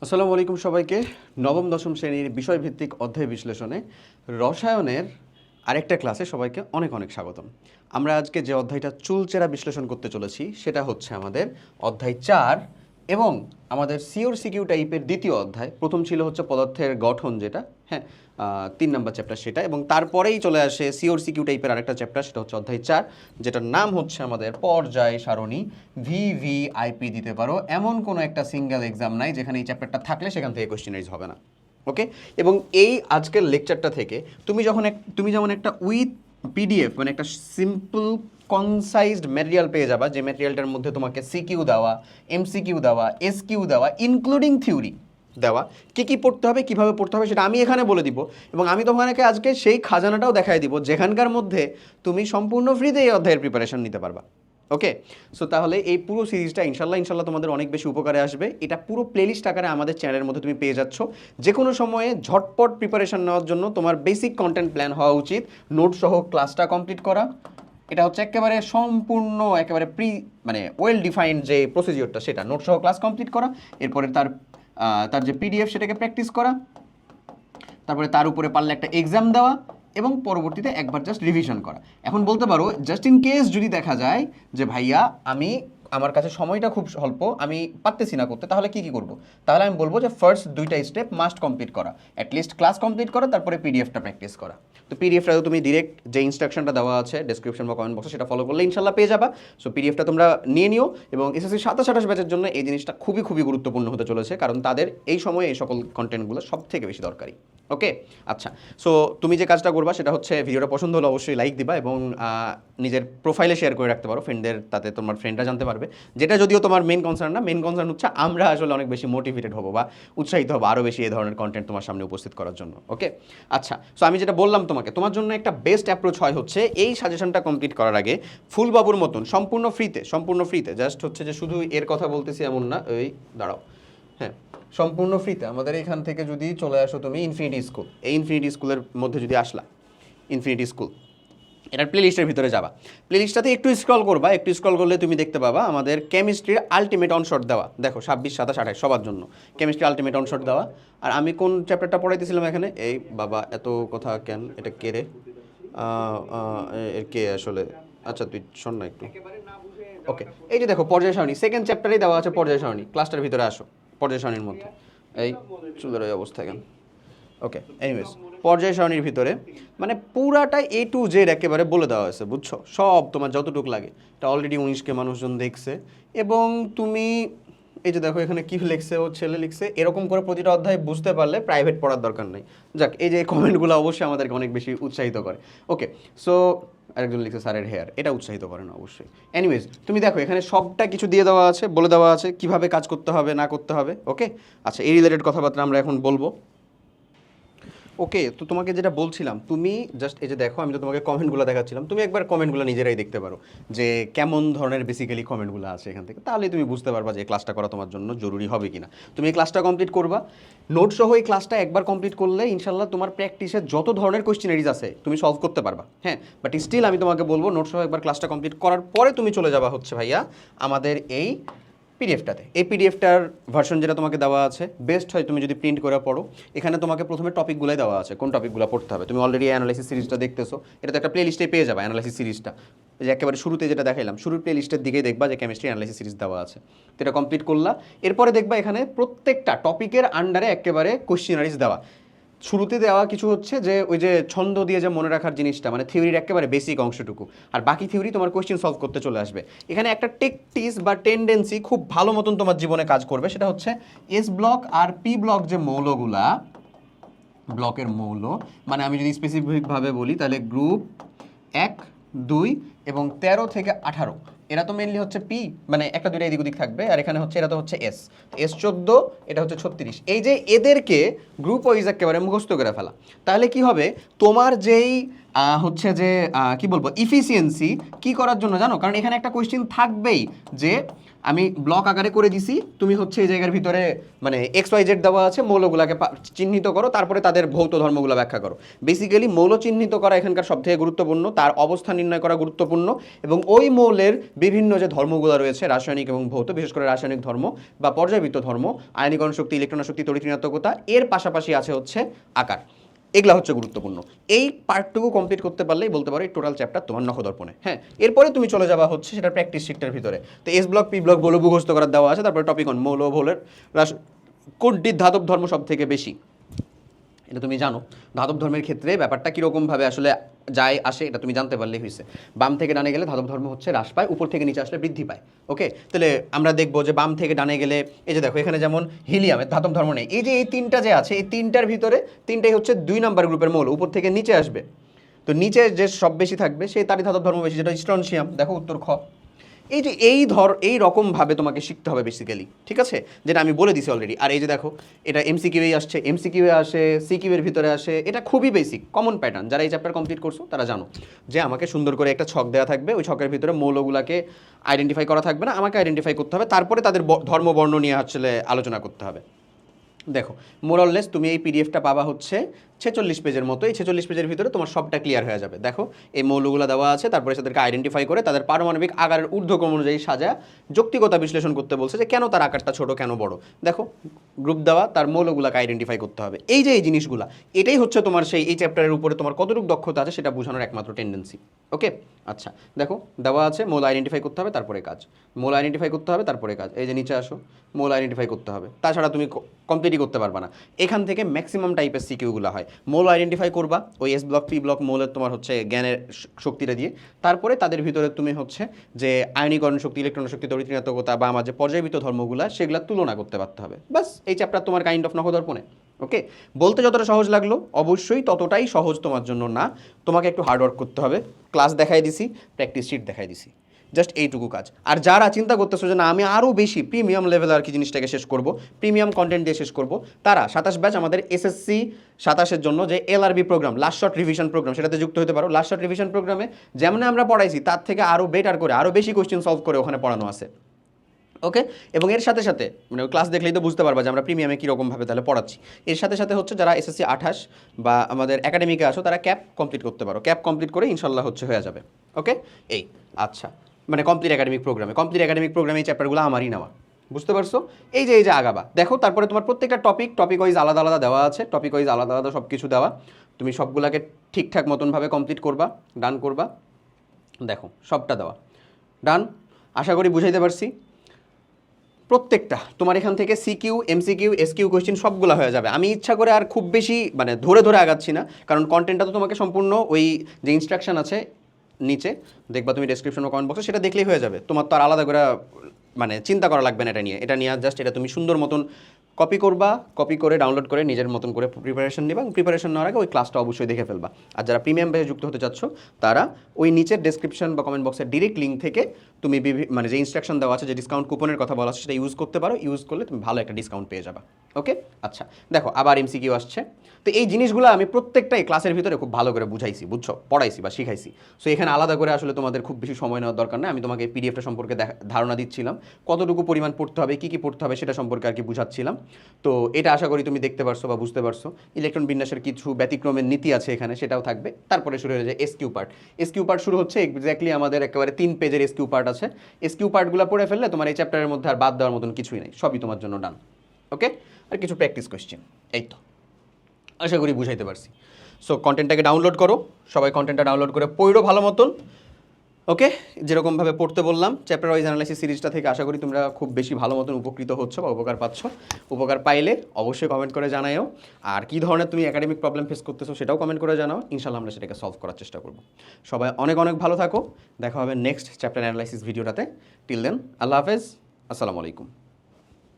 আসসালামু আলাইকুম সবাইকে। নবম দশম শ্রেণীর বিষয়ভিত্তিক অধ্যায় বিশ্লেষণে রসায়নের আরেকটা ক্লাসে সবাইকে অনেক অনেক স্বাগতম। আমরা আজকে যে অধ্যায়টা চুলচেরা বিশ্লেষণ করতে চলেছি সেটা হচ্ছে আমাদের অধ্যায় 4 এবং আমাদের সিওর সিকিউ টাইপের দ্বিতীয় অধ্যায়। প্রথম ছিল হচ্ছে পদার্থের গঠন, যেটা 3 নম্বর চ্যাপ্টার সেটা, এবং তারপরেই চলে আসে সিওর সিকিউ টাইপের আরেকটা চ্যাপ্টার, সেটা হচ্ছে অধ্যায় 4, যেটার নাম হচ্ছে আমাদের পর্যায় সারণী। ভিভিআইপি দিতে পারো, এমন কোনো একটা সিঙ্গেল এক্সাম নাই যেখানে এই চ্যাপ্টারটা থাকলে সেখান থেকে কোয়েশ্চেনাইজ হবে না। ওকে, এবং এই আজকের লেকচারটা থেকে তুমি যেমন একটা উইথ পিডিএফ, মানে একটা সিম্পল কনসাইজড ম্যাটেরিয়াল পেয়ে যাবা, যে ম্যাটেরিয়ালটার মধ্যে তোমাকে সিকিউ দেওয়া, এমসিকিউ দেওয়া, এসকিউ দেওয়া, ইনক্লুডিং থিওরি দেওয়া, কী পড়তে হবে, কীভাবে পড়তে হবে সেটা আমি এখানে বলে দিব, এবং আমি তোমাকে আজকে সেই খাজানাটাও দেখাই দিব যেখানকার মধ্যে তুমি সম্পূর্ণ ফ্রিতে এই অধ্যায়ের প্রিপারেশন নিতে পারবা। ওকে, সো তাহলে এই পুরো সিরিজটা ইনশাল্লাহ তোমাদের অনেক বেশি উপকারে আসবে। এটা পুরো প্লেলিস্ট আকারে আমাদের চ্যানেলের মধ্যে তুমি পেয়ে যাচ্ছ। যে কোনো সময়ে ঝটপট প্রিপারেশন নেওয়ার জন্য তোমার বেসিক কন্টেন্ট প্ল্যান হওয়া উচিত নোট সহ ক্লাসটা কমপ্লিট করা। এটা হচ্ছে একেবারে সম্পূর্ণ একেবারে মানে ওয়েল ডিফাইন্ড যে প্রসিজিওরটা, সেটা নোট সহ ক্লাস কমপ্লিট করা, এরপরে তার যে পিডিএফ সেটাকে প্র্যাকটিস করা, তারপরে তার উপরে পারলে একটা এক্সাম দেওয়া, এবং পরবর্তীতে একবার জাস্ট রিভিশন করা। এখন বলতে পারো জাস্ট ইন কেস যদি দেখা যায় যে ভাইয়া আমার কাছে সময়টা খুব স্বল্প, আমি পারতেছি না করতে, তাহলে কি করব? তাহলে আমি বলবো যে ফার্স্ট 2টা স্টেপ মাস্ট কমপ্লিট করা, অ্যাটলিস্ট ক্লাস কমপ্লিট করা, তারপরে পিডিএফটা প্র্যাকটিস করা। তো পিডিএফটা তুমি ডিরেক্ট যে ইনস্ট্রাকশনটা দেওয়া আছে ডেসক্রিপশন বা কমেন্ট বক্সে, সেটা ফলো করলে ইনশাল্লাহ পেয়ে যাবা। সো পিডিএফটা তোমরা নিয়ে নিও, এবং এসএসসি 27-28 ব্যাচের জন্য এই জিনিসটা খুবই খুবই গুরুত্বপূর্ণ হতে চলেছে, কারণ তাদের এই সময়ে এই সকল কন্টেন্টগুলো সব থেকে বেশি দরকারি। ওকে, আচ্ছা, সো তুমি যে কাজটা করবা সেটা হচ্ছে ভিডিওটা পছন্দ হলে অবশ্যই লাইক দিবা, এবং নিজের প্রোফাইলে শেয়ার করে রাখতে পারো ফ্রেন্ডদের, তাতে তোমার ফ্রেন্ডরা জানতে পারবে। যেটা যদিও তোমার মেন কনসার্ন না, মেন কনসার্ন হচ্ছে আমরা আসলে অনেক বেশি মোটিভেটেড হবো বা উৎসাহিত হবো আরও বেশি এই ধরনের কন্টেন্ট তোমার সামনে উপস্থিত করার জন্য। ওকে, আচ্ছা, সো আমি যেটা বললাম তোমার জন্য একটা বেস্ট অ্যাপ্রোচ হয় হচ্ছে এই সাজেশনটা কমপ্লিট করার আগে ফুলবাবুর মতন সম্পূর্ণ ফ্রিতে জাস্ট হচ্ছে যে শুধু এর কথা বলতেছি এমন না, দাঁড়াও, সম্পূর্ণ ফ্রিতে আমাদের এখান থেকে যদি চলে আসো তুমি ইনফিনিটি স্কুল, এই ইনফিনিটি স্কুলের মধ্যে যদি আসলা, ইনফিনিটি স্কুল এটার প্লেলিস্টের ভিতরে যাবা, প্লেলিস্টটাতে একটু স্ক্রল করবা, একটু স্ক্রল করলে তুমি দেখতে পাবা আমাদের কেমিস্ট্রির আলটিমেট অনশট দেওয়া, দেখো 26, 27, 28 সবার জন্য কেমিস্ট্রি আলটিমেট অনশট দেওয়া। আর আমি কোন চ্যাপ্টারটা পড়াইতেছিলাম এখানে, এই বাবা এত কথা কেন, এটা কে রে, এর কে আসলে, আচ্ছা তুই শোন না একটু। ওকে, এই যে দেখো পর্যায় সারণী, সেকেন্ড চ্যাপ্টারেই দেওয়া আছে পর্যায় সারণী, ক্লাসটার ভিতরে আসো, পর্যায় সারণীর মধ্যে এই চুলের ওই অবস্থা কেন। ওকে, এনিওয়েজ পর্যায় সারণীর ভিতরে মানে পুরাটা A to Z একেবারে বলে দেওয়া হয়েছে, বুঝছো? সব তোমার যতটুকু লাগে, এটা অলরেডি 19কে মানুষজন দেখছে, এবং তুমি এই যে দেখো এখানে কি লিখছে, ও ছেলে লিখছে, এরকম করে প্রতিটা অধ্যায় বুঝতে পারলে প্রাইভেট পড়ার দরকার নেই। যাক, এই যে কমেন্টগুলো অবশ্যই আমাদেরকে অনেক বেশি উৎসাহিত করে। ওকে, সো আরেকজন লিখছে স্যারের হেয়ার, এটা উৎসাহিত করে না অবশ্যই। এনিওয়েজ তুমি দেখো এখানে সবটা কিছু দিয়ে দেওয়া আছে, বলে দেওয়া আছে কিভাবে কাজ করতে হবে না করতে হবে। ওকে, আচ্ছা, এই রিলেটেড কথাবার্তা আমরা এখন বলবো। ওকে, তো তোমাকে যেটা বলছিলাম, তুমি জাস্ট এই যে দেখো, আমি তো তোমাকে কমেন্টগুলো দেখাচ্ছিলাম, তুমি একবার কমেন্টগুলো নিজেরাই দেখতে পারো যে কেমন ধরনের বেসিক্যালি কমেন্টগুলো আছে এখান থেকে, তাহলে তুমি বুঝতে পারবা যে এই ক্লাসটা করা তোমার জন্য জরুরি হবে কিনা। তুমি এই ক্লাসটা কমপ্লিট করবা, নোট সহ এই ক্লাসটা একবার কমপ্লিট করলে ইনশাল্লাহ তোমার প্র্যাকটিসে যত ধরনের কোয়েশ্চেনারিজ আছে তুমি সলভ করতে পারবা। বাট স্টিল আমি তোমাকে বলবো নোট সহ একবার ক্লাসটা কমপ্লিট করার পরে তুমি চলে যাবা হচ্ছে ভাইয়া আমাদের এই পিডিএফটাতে। এই পিডিএফটার ভার্সন যেটা তোমাকে দেওয়া আছে বেস্ট হয় তুমি যদি প্রিন্ট করে পড়ো। এখানে তোমাকে প্রথমে টপিকগুলোই দেওয়া আছে, কোন টপিকগুলো পড়তে হবে। তুমি অলরেডি অ্যানালাইসিস সিরিজটা দেখতেছো, এটা তো একটা প্লে লিস্টে পেয়ে যাবে অ্যানালাইসিস সিরিজটা, যে একেবারে শুরুতে যেটা দেখাইলাম, শুরুর প্লে লিস্টের দিকেই দেখবা যে কেমিস্ট্রি অ্যানালাইসিস সিরিজ দেওয়া আছে। তো এটা কমপ্লিট করলা, এরপরে দেখবা এখানে প্রত্যেকটা টপিকের আন্ডারে একেবারে কোশ্চেনারিজ দেওয়া। শুরুতে দেওয়া কিছু হচ্ছে যে ওই যে ছন্দ দিয়ে যে মনে রাখার জিনিসটা, মানে থিওরির একেবারে বেসিক অংশটুকু, আর বাকি থিওরি তোমার কোয়েশ্চেন সলভ করতে চলে আসবে। এখানে একটা টেকটিস বা টেন্ডেন্সি খুব ভালো মতন তোমার জীবনে কাজ করবে, সেটা হচ্ছে এস ব্লক আর পি ব্লক যে মৌলগুলা, ব্লকের মৌল, মানে আমি যদি স্পেসিফিকভাবে বলি তাহলে গ্রুপ 1, 2 এবং 13 থেকে 18, এরা তো মেনলি হচ্ছে পি, মানে একটা দুইটা এদিক ওদিক থাকবে, আর এখানে হচ্ছে এরা তো হচ্ছে এস 14, এটা হচ্ছে 36। এই যে এদেরকে গ্রুপ ওয়াইজ একেবারে মুখস্থ করে ফেলা, তাহলে কি হবে তোমার যেই হচ্ছে যে কি বলবো ইফিসিয়েন্সি কি করার জন্য জানো, কারণ এখানে একটা কোয়েশ্চেন থাকবেই যে আমি ব্লক আকারে করে দিছি, তুমি হচ্ছে এই জায়গার ভিতরে মানে XYZ দেওয়া আছে, মৌলগুলোকে চিহ্নিত করো, তারপরে তাদের ভৌত ধর্মগুলো ব্যাখ্যা করো। বেসিক্যালি মৌল চিহ্নিত করা এখানকার সবথেকে গুরুত্বপূর্ণ, তার অবস্থান নির্ণয় করা গুরুত্বপূর্ণ, এবং ওই মৌলের বিভিন্ন যে ধর্মগুলো রয়েছে রাসায়নিক এবং ভৌত, বিশেষ করে রাসায়নিক ধর্ম বা পর্যায়বৃত্ত ধর্ম, আয়নীকরণ শক্তি, ইলেকট্রন শক্তি, তড়িৎ ঋণাত্মকতা, এর পাশাপাশি আছে হচ্ছে আকার। এগুলা হচ্ছে গুরুত্বপূর্ণ। এই পার্টটুকু কমপ্লিট করতে পারলেই বলতে পারো এই টোটাল চ্যাপ্টার তোমার নখদর্পণে। হ্যাঁ, এরপরে তুমি চলে যাওয়া হচ্ছে সেটা প্র্যাকটিস শিটটার ভিতরে। তো এস ব্লক, পি ব্লক, বলে মুখস্থ করার দেওয়া আছে, তারপরে টপিক অন মৌল, ভোলের কোনটির ধাতব ধর্ম সব থেকে বেশি, এটা তুমি জানো। ধাতব ধর্মের ক্ষেত্রে ব্যাপারটা কীরকমভাবে আসলে যায় আসে এটা তুমি জানতে পারলেই হয়েছে। বাম থেকে ডানে গেলে ধাতব ধর্ম হচ্ছে হ্রাস পায়, উপর থেকে নিচে আসলে বৃদ্ধি পায়। ওকে, তাহলে আমরা দেখবো যে বাম থেকে ডানে গেলে এই যে দেখো এখানে যেমন হিলিয়ামের ধাতব ধর্ম নেই, এই যে এই তিনটা যে আছে, এই তিনটার ভিতরে তিনটাই হচ্ছে 2 নাম্বার গ্রুপের মৌল, উপর থেকে নিচে আসবে। তো নিচে যে সব বেশি থাকবে সেই তারই ধাতব ধর্ম বেশি, যেটা স্ট্রনশিয়াম। দেখো উত্তর খ। এই যে এই রকমভাবে তোমাকে শিখতে হবে বেসিক্যালি, ঠিক আছে, যেটা আমি বলে দিছি অলরেডি। আর এই যে দেখো এটা এমসিকিউয়ে আসছে, এমসিকিউয়ে আসে, সিকিউ এর ভিতরে আসে, এটা খুবই বেসিক কমন প্যাটার্ন। যারা এই চ্যাপ্টার কমপ্লিট করছো তারা জানো যে আমাকে সুন্দর করে একটা ছক দেওয়া থাকবে, ওই ছকের ভিতরে মৌলগুলাকে আইডেন্টিফাই করা থাকবে না, আমাকে আইডেন্টিফাই করতে হবে, তারপরে তাদের ধর্ম বর্ণ নিয়ে আসলে আলোচনা করতে হবে। দেখো মোরললেস তুমি এই পিডিএফটা পাবা হচ্ছে 46 পেজের মতো। এই 46 পেজের ভিতরে তোমার সবটা ক্লিয়ার হয়ে যাবে। দেখো এই মৌলগুলো দেওয়া আছে, তারপরে তাদেরকে আইডেন্টিফাই করে তাদের পারমাণবিক আকারের ঊর্ধ্বক্রম অনুযায়ী সাজা যৌক্তিকতা বিশ্লেষণ করতে বলছে যে কেন তার আকারটা ছোট, কেন বড়। দেখো গ্রুপ দেওয়া, তার মৌলগুলোকে আইডেন্টিফাই করতে হবে। এই যে এই জিনিসগুলো, এটাই হচ্ছে তোমার সেই এই চ্যাপ্টারের উপরে তোমার কতটুকু দক্ষতা আছে সেটা বোঝানোর একমাত্র টেন্ডেন্সি। ওকে, আচ্ছা দেখো দেওয়া আছে মৌল আইডেন্টিফাই করতে হবে, তারপরে কাজ। মৌল আইডেন্টিফাই করতে হবে, তারপরে কাজ। এই যে নিচে আসো, মৌল আইডেন্টিফাই করতে হবে, তাছাড়া তুমি কমপ্লিটই করতে পারবে না। এখান থেকে ম্যাক্সিমাম টাইপের সিকিউগুলো হয়। মৌল আইডেন্টিফাই করবা ওই এস ব্লক, পি ব্লক মৌলের তোমার হচ্ছে জ্ঞানের শক্তিটা দিয়ে, তারপরে তাদের ভিতরে তুমি হচ্ছে যে আয়নীকরণ শক্তি, ইলেকট্রন শক্তি, তড়িৎ ঋণাত্মকতা বা আমার যে পর্যায়বৃত্ত ধর্মগুলো সেগুলো তুলনা করতে পারতে হবে। বাস, এই চ্যাপ্টার তোমার কাইন্ড অফ নখদর্পণে। ওকে, বলতে যতটা সহজ লাগলো অবশ্যই ততটাই সহজ তোমার জন্য না, তোমাকে একটু হার্ডওয়ার্ক করতে হবে। ক্লাস দেখাই দিছি, প্র্যাকটিস শিট দেখাই দিছি, জাস্ট এইটুকু কাজ। আর যারা চিন্তা করতেছো যে না আমি আরও বেশি প্রিমিয়াম লেভেল আর কি জিনিসটাকে শেষ করব, প্রিমিয়াম কন্টেন্ট দিয়ে শেষ করব, তারা 27 ব্যাচ আমাদের এসএসসি 27-এর জন্য যে LRB programme, last short revision programme, সেটাতে যুক্ত হতে পারো। লাস্ট শর্ট রিভিশন প্রোগ্রামে যেমন আমরা পড়াইছি তার থেকে আরও বেটার করে, আরও বেশি কোয়েশ্চেন সলভ করে ওখানে পড়ানো আছে। ওকে, এবং এর সাথে সাথে মানে ক্লাস দেখলেই তো বুঝতে পারবা যে আমরা প্রিমিয়ামে কীরকমভাবে তাহলে পড়াচ্ছি। এর সাথে সাথে হচ্ছে যারা এসএসসি 28 বা আমাদের একাডেমিকে আসো তারা ক্যাপ কমপ্লিট করতে পারো, ক্যাপ কমপ্লিট করে ইনশাল্লাহ হচ্ছে হয়ে যাবে। ওকে, এই আচ্ছা মানে কমপ্লিট একাডেমিক প্রোগ্রামে এই চ্যাপ্টারগুলো আমারই নেওয়া, বুঝতে পারছো? এই যে আগাবা দেখো, তারপরে তোমার প্রত্যেকটা টপিক ওয়াইজ আলাদা আলাদা দেওয়া আছে, টপিক ওয়াইজ আলাদা আলাদা সব কিছু দেওয়া, তুমি সবগুলোকে ঠিকঠাক মতনভাবে কমপ্লিট করবা, ডান করবা। দেখো সবটা দেওয়া ডান, আশা করি বুঝাইতে পারছি। প্রত্যেকটা তোমার এখান থেকে সিকিউ, এমসিকিউ, এসকিউ কোয়েশ্চেন সবগুলো হয়ে যাবে। আমি ইচ্ছা করে আর খুব বেশি মানে ধরে ধরে আগাচ্ছি না, কারণ কন্টেন্টটা তো তোমাকে সম্পূর্ণ ওই যে ইনস্ট্রাকশন আছে নিচে দেখবা তুমি ডেসক্রিপশন ও কমেন্ট বক্সে, সেটা দেখলেই হয়ে যাবে। তোমার তো আর আলাদা করে মানে চিন্তা করা লাগবে না এটা নিয়ে জাস্ট এটা তুমি সুন্দর মতন কপি করবা, কপি করে ডাউনলোড করে নিজের মতন করে প্রিপারেশন নিবা, এবং প্রিপারেশন নেওয়ার আগে ওই ক্লাসটা অবশ্যই দেখে ফেলবা। আর যারা প্রিমিয়াম ব্যাচে যুক্ত হতে চাচ্ছ তারা ওই নিচের ডেসক্রিপশন বা কমেন্ট বক্সের ডিরেক্ট লিঙ্ক থেকে তুমি মানে যে ইনস্ট্রাকশন দেওয়া আছে, যে ডিসকাউন্ট কুপনের কথা বলা আছে সেটা ইউজ করতে পারো। ইউজ করলে তুমি ভালো একটা ডিসকাউন্ট পেয়ে যাবা। ওকে, আচ্ছা দেখো আবার এমসিকিউ আসছে। তো এই জিনিসগুলো আমি প্রত্যেকটাই ক্লাসের ভিতরে খুব ভালো করে বুঝাইছি, বুঝছো, পড়াইছি বা শিখাইছি। সো এখানে আলাদা করে আসলে তোমাদের খুব বেশি সময় নেওয়ার দরকার নেই। আমি তোমাকে পিডিএফটা সম্পর্কে ধারণা দিচ্ছিলাম, কতটুকু পরিমাণ পড়তে হবে, কী পড়তে হবে সেটা সম্পর্কে আর কি বুঝাচ্ছিলাম। তো এটা আশা করি তুমি দেখতে পারছো বা বুঝতে পারছো। ইলেকট্রন বিন্যাসের কিছু ব্যতিক্রমের নীতি আছে এখানে, সেটাও থাকবে। তারপরে শুরু হয়ে যায় এসকিউ পার্ট। এসকিউ পার্ট শুরু হচ্ছে এক্স্যাক্টলি আমাদের একেবারে 3 পেজের এসকিউ পার্ট আছে। এসকিউ পার্টগুলো পড়ে ফেললে তোমার এই চ্যাপ্টারের মধ্যে আর বাদ দেওয়ার মতন কিছুই নেই, সবই তোমার জন্য ডান। ওকে, আর কিছু প্র্যাকটিস কোয়েশ্চেন, এই তো আশা করি বুঝাইতে পারছি। সো কন্টেন্টটাকে ডাউনলোড করো, সবাই কন্টেন্টটা ডাউনলোড করে পড়ো ভালো মতন। ওকে, যেরকমভাবে পড়তে বললাম চ্যাপ্টার ওয়াইজ অ্যানালাইসিস সিরিজটা থেকে আশা করি তোমরা খুব বেশি ভালো মতন উপকৃত হচ্ছ বা উপকার পাচ্ছ। উপকার পাইলে অবশ্যই কমেন্ট করে জানাও, আর কী ধরনের তুমি একাডেমিক প্রবলেম ফেস করতেছো সেটাও কমেন্ট করে জানাও। ইনশাল্লাহ আমরা সেটাকে সলভ করার চেষ্টা করব। সবাই অনেক অনেক ভালো থাকো, দেখা হবে নেক্সট চ্যাপ্টার অ্যানালাইসিস ভিডিওটাতে। টিল দেন আল্লাহ হাফেজ, আসসালামু আলাইকুম।